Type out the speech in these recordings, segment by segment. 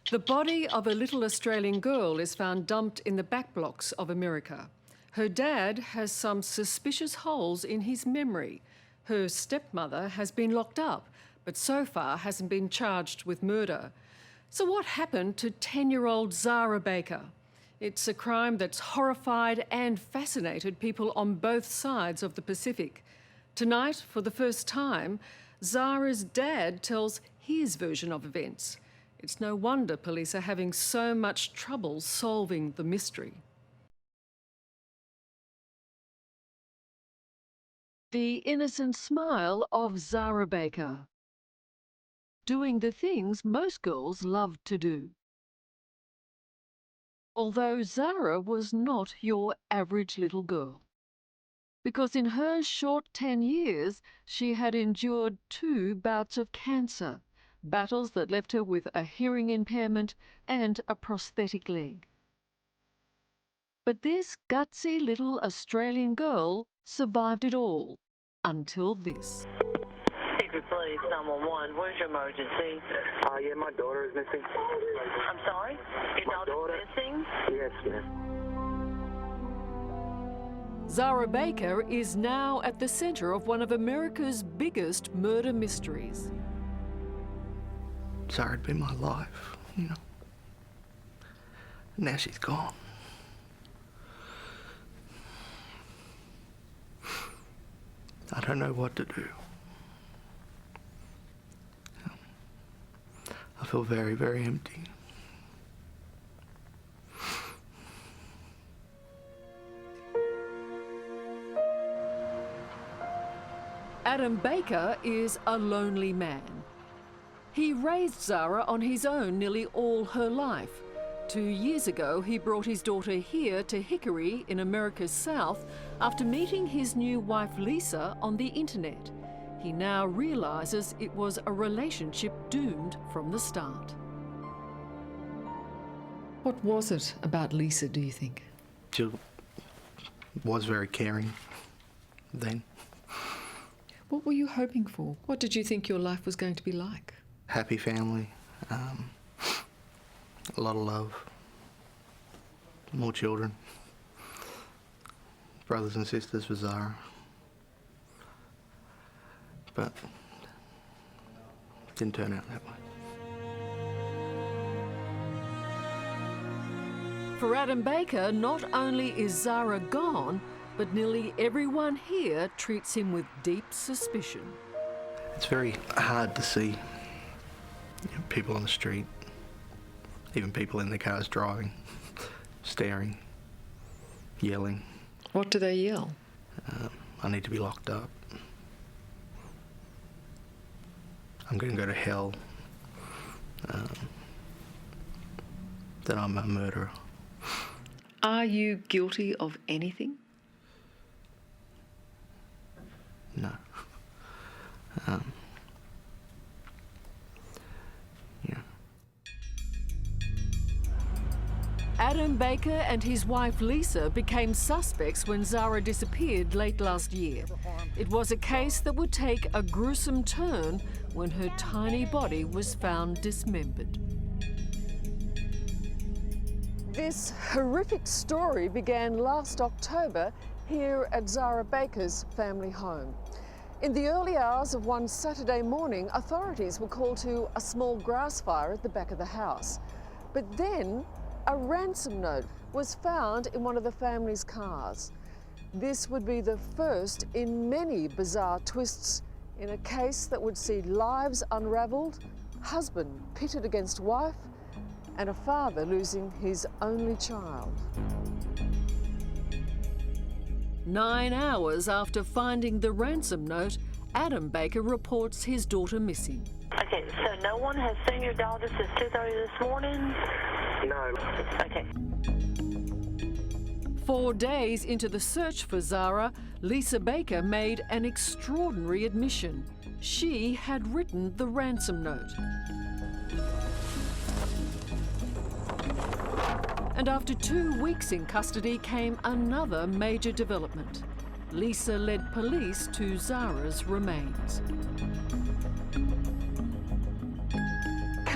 The body of a little Australian girl is found dumped in the backblocks of America. Her dad has some suspicious holes in his memory. Her stepmother has been locked up, but so far hasn't been charged with murder. So what happened to 10-year-old Zahra Baker? It's a crime that's horrified and fascinated people on both sides of the Pacific. Tonight, for the first time, Zahra's dad tells his version of events. It's no wonder police are having so much trouble solving the mystery. The innocent smile of Zahra Baker. Doing the things most girls love to do. Although Zahra was not your average little girl, because in her short 10 years she had endured 2 bouts of cancer, battles that left her with a hearing impairment and a prosthetic leg. But this gutsy little Australian girl survived it all, until this. Please, 911. Where's your emergency? Yeah, my daughter is missing. I'm sorry? Your daughter's missing? Yes, yes. Zahra Baker is now at the centre of one of America's biggest murder mysteries. Zahra had been my life, you know. Now she's gone. I don't know what to do. I feel very, very empty. Adam Baker is a lonely man. He raised Zahra on his own nearly all her life. 2 years ago, he brought his daughter here to Hickory in America's South after meeting his new wife Lisa on the internet. He now realises it was a relationship doomed from the start. What was it about Lisa, do you think? She was very caring then. What were you hoping for? What did you think your life was going to be like? Happy family, a lot of love, more children, brothers and sisters for Zahra. But it didn't turn out that way. For Adam Baker, not only is Zahra gone, but nearly everyone here treats him with deep suspicion. It's very hard to see people on the street, even people in their cars driving, staring, yelling. What do they yell? I need to be locked up. I'm going to go to hell. That I'm a murderer. Are you guilty of anything? No. Yeah. Adam Baker and his wife Lisa became suspects when Zahra disappeared late last year. It was a case that would take a gruesome turn when her tiny body was found dismembered. This horrific story began last October here at Zahra Baker's family home. In the early hours of one Saturday morning, authorities were called to a small grass fire at the back of the house. But then a ransom note was found in one of the family's cars. This would be the first in many bizarre twists in a case that would see lives unravelled, husband pitted against wife, and a father losing his only child. 9 hours after finding the ransom note, Adam Baker reports his daughter missing. Okay, so no one has seen your daughter since 2:30 this morning? No. Okay. 4 days into the search for Zahra, Lisa Baker made an extraordinary admission. She had written the ransom note. And after 2 weeks in custody came another major development. Lisa led police to Zahra's remains.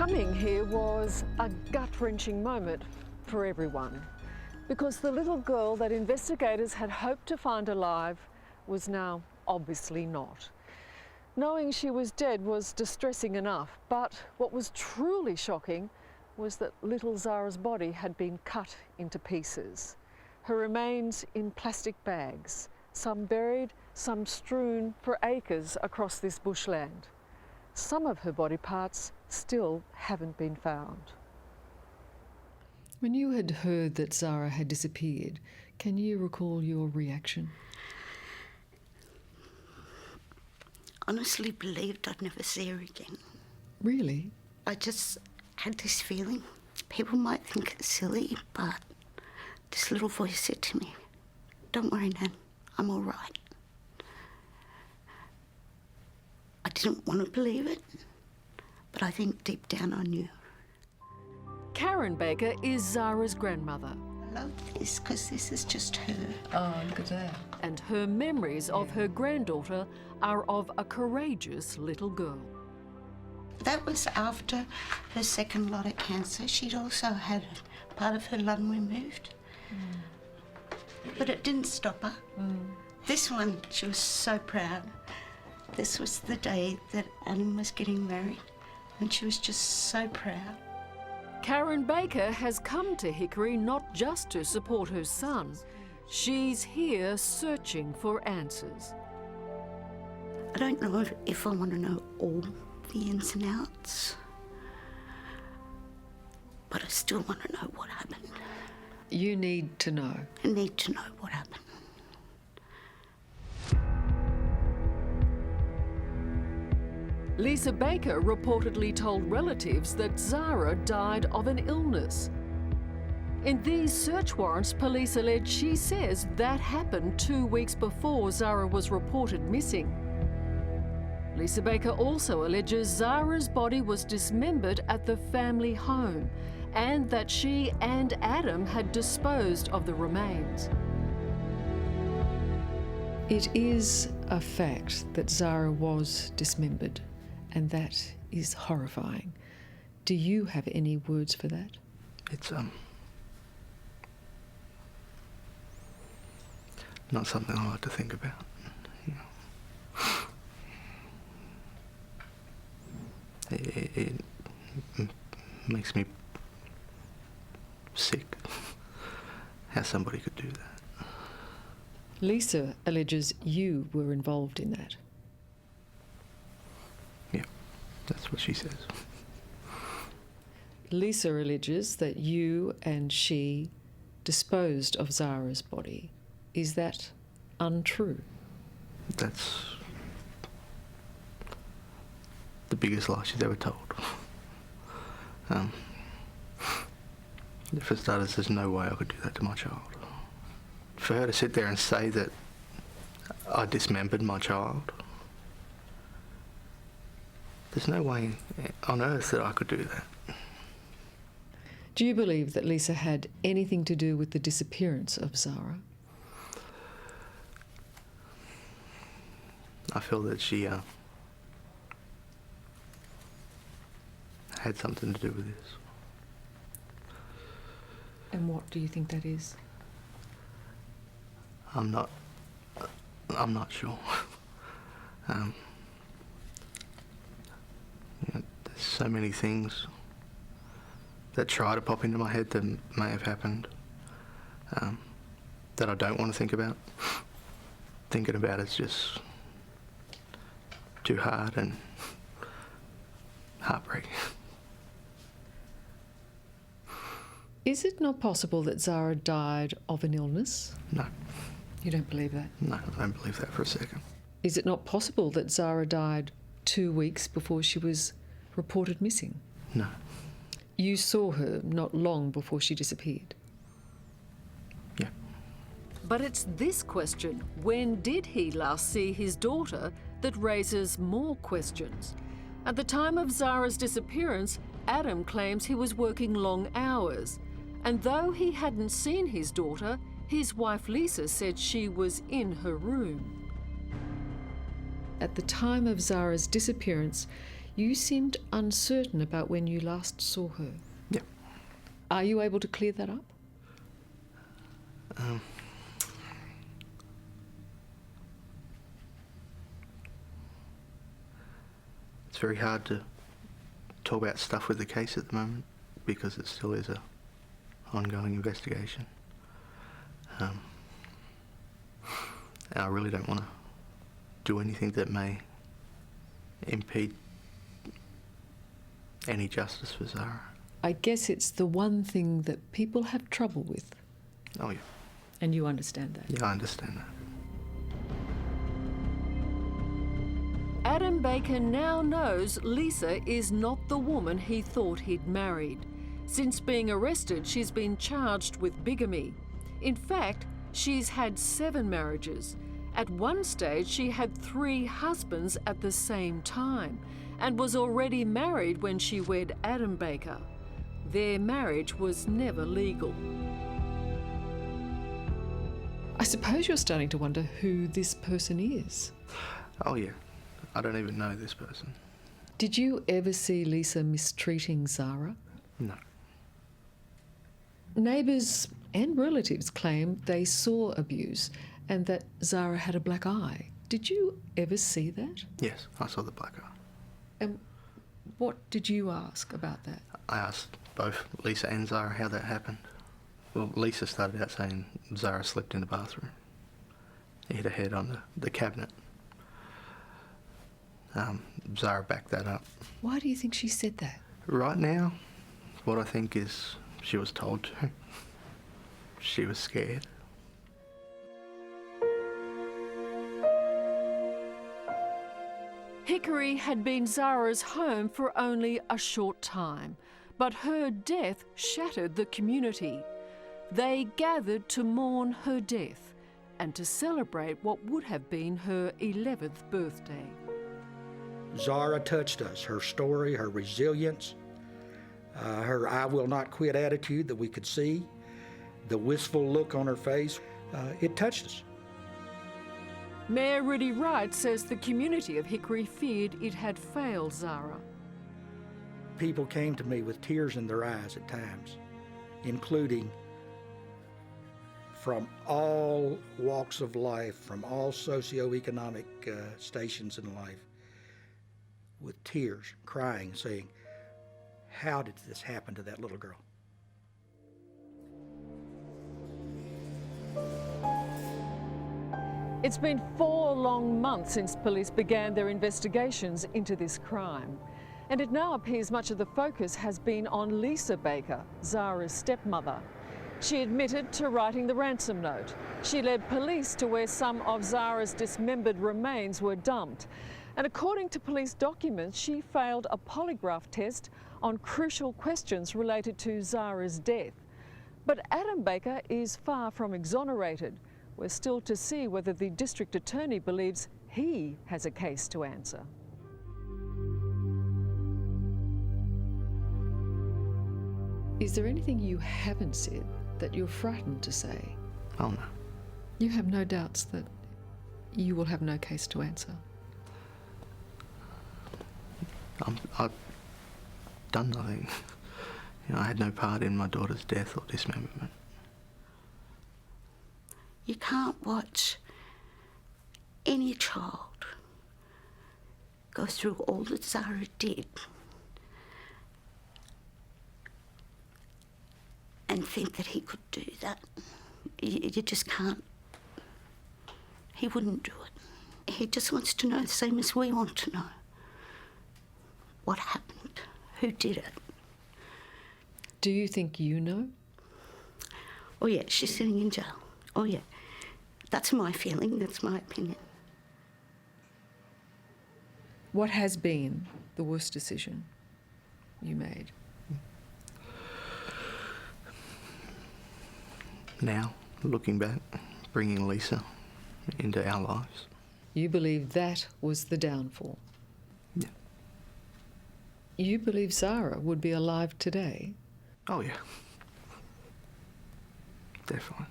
Coming here was a gut-wrenching moment for everyone, because the little girl that investigators had hoped to find alive was now obviously not. Knowing she was dead was distressing enough, but what was truly shocking was that little Zahra's body had been cut into pieces. Her remains in plastic bags, some buried, some strewn for acres across this bushland. Some of her body parts still haven't been found. When you had heard that Zahra had disappeared, can you recall your reaction? Honestly believed I'd never see her again. Really? I just had this feeling. People might think it's silly, but this little voice said to me, "Don't worry, Nan, I'm all right." I didn't want to believe it, but I think deep down I knew. Karen Baker is Zahra's grandmother, I love this because this is just her. Oh, look at that. and her memories of her granddaughter are of a courageous little girl. That was after her second lot of cancer. She'd also had part of her lung removed. But it didn't stop her. This one, she was so proud. This was the day that Adam was getting married, and she was just so proud. Karen Baker has come to Hickory not just to support her son. She's here searching for answers. I don't know if I want to know all the ins and outs, but I still want to know what happened. You need to know. I need to know what happened. Lisa Baker reportedly told relatives that Zahra died of an illness. In these search warrants, police allege she says that happened 2 weeks before Zahra was reported missing. Lisa Baker also alleges Zahra's body was dismembered at the family home and that she and Adam had disposed of the remains. It is a fact that Zahra was dismembered, and that is horrifying. Do you have any words for that? It's not something I like to think about. You know. It makes me sick how somebody could do that. Lisa alleges you were involved in that. Yeah, that's what she says. Lisa alleges that you and she disposed of Zahra's body. Is that untrue? That's the biggest lie she's ever told. For starters, there's no way I could do that to my child. For her to sit there and say that I dismembered my child, there's no way on earth that I could do that. Do you believe that Lisa had anything to do with the disappearance of Zahra? I feel that she had something to do with this. And what do you think that is? I'm not sure. You know, there's so many things that try to pop into my head that may have happened that I don't want to think about. Thinking about it's just too hard and heartbreaking. Is it not possible that Zahra died of an illness? No. You don't believe that? No, I don't believe that for a second. Is it not possible that Zahra died 2 weeks before she was reported missing? No. You saw her not long before she disappeared. Yeah. But it's this question, when did he last see his daughter, that raises more questions. At the time of Zahra's disappearance, Adam claims he was working long hours. And though he hadn't seen his daughter, his wife Lisa said she was in her room. At the time of Zahra's disappearance, You seemed uncertain about when you last saw her. Yep. Are you able to clear that up? It's very hard to talk about stuff with the case at the moment because it still is a ongoing investigation. I really don't want to do anything that may impede any justice for Zahra. I guess it's the one thing that people have trouble with. Oh, yeah. And you understand that? Yeah, I understand that. Adam Baker now knows Lisa is not the woman he thought he'd married. Since being arrested, she's been charged with bigamy. In fact, she's had 7 marriages. At one stage, she had 3 husbands at the same time and was already married when she wed Adam Baker. Their marriage was never legal. I suppose you're starting to wonder who this person is. Oh, yeah. I don't even know this person. Did you ever see Lisa mistreating Zahra? No. Neighbours and relatives claim they saw abuse and that Zahra had a black eye. Did you ever see that? Yes, I saw the black eye. And what did you ask about that? I asked both Lisa and Zahra how that happened. Well, Lisa started out saying Zahra slept in the bathroom. He hit her head on the cabinet. Zahra backed that up. Why do you think she said that? Right now, what I think is she was told to. She was scared. Hickory had been Zahra's home for only a short time, but her death shattered the community. They gathered to mourn her death and to celebrate what would have been her 11th birthday. Zahra touched us. Her story, her resilience, her I will not quit attitude that we could see, the wistful look on her face, it touched us. Mayor Rudy Wright says the community of Hickory feared it had failed Zahra. People came to me with tears in their eyes at times, including from all walks of life, from all socioeconomic stations in life, with tears, crying, saying, how did this happen to that little girl? It's been 4 long months since police began their investigations into this crime. And it now appears much of the focus has been on Lisa Baker, Zahra's stepmother. She admitted to writing the ransom note. She led police to where some of Zahra's dismembered remains were dumped. And according to police documents, she failed a polygraph test on crucial questions related to Zahra's death. But Adam Baker is far from exonerated. We're still to see whether the district attorney believes he has a case to answer. Is there anything you haven't said that you're frightened to say? Oh, no. You have no doubts that you will have no case to answer? I've done nothing. I had no part in my daughter's death or dismemberment. You can't watch any child go through all that Zahra did and think that he could do that. You just can't. He wouldn't do it. He just wants to know the same as we want to know. What happened? Who did it? Do you think you know? Oh yeah, she's sitting in jail. Oh yeah. That's my feeling, that's my opinion. What has been the worst decision you made? Now, looking back, bringing Lisa into our lives. You believe that was the downfall? Yeah. You believe Zahra would be alive today? Oh, yeah. Definitely.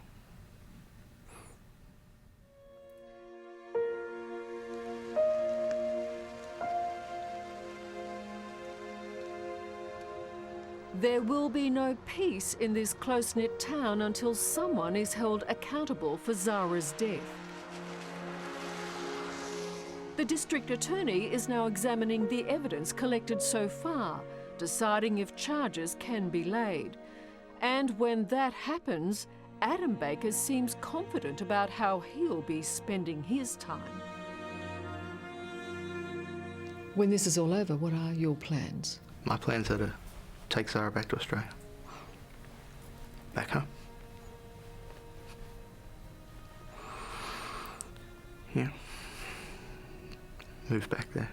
There will be no peace in this close-knit town until someone is held accountable for Zahra's death. The District Attorney is now examining the evidence collected so far, deciding if charges can be laid. And when that happens, Adam Baker seems confident about how he'll be spending his time. When this is all over, what are your plans? My plans are to take Zahra back to Australia. Back home. Yeah. Move back there.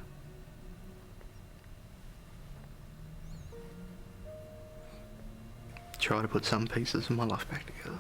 Try to put some pieces of my life back together.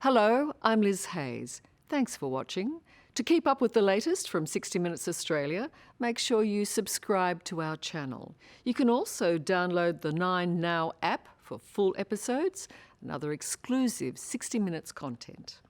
Hello, I'm Liz Hayes. Thanks for watching. To keep up with the latest from 60 Minutes Australia, make sure you subscribe to our channel. You can also download the 9 Now app for full episodes and other exclusive 60 Minutes content.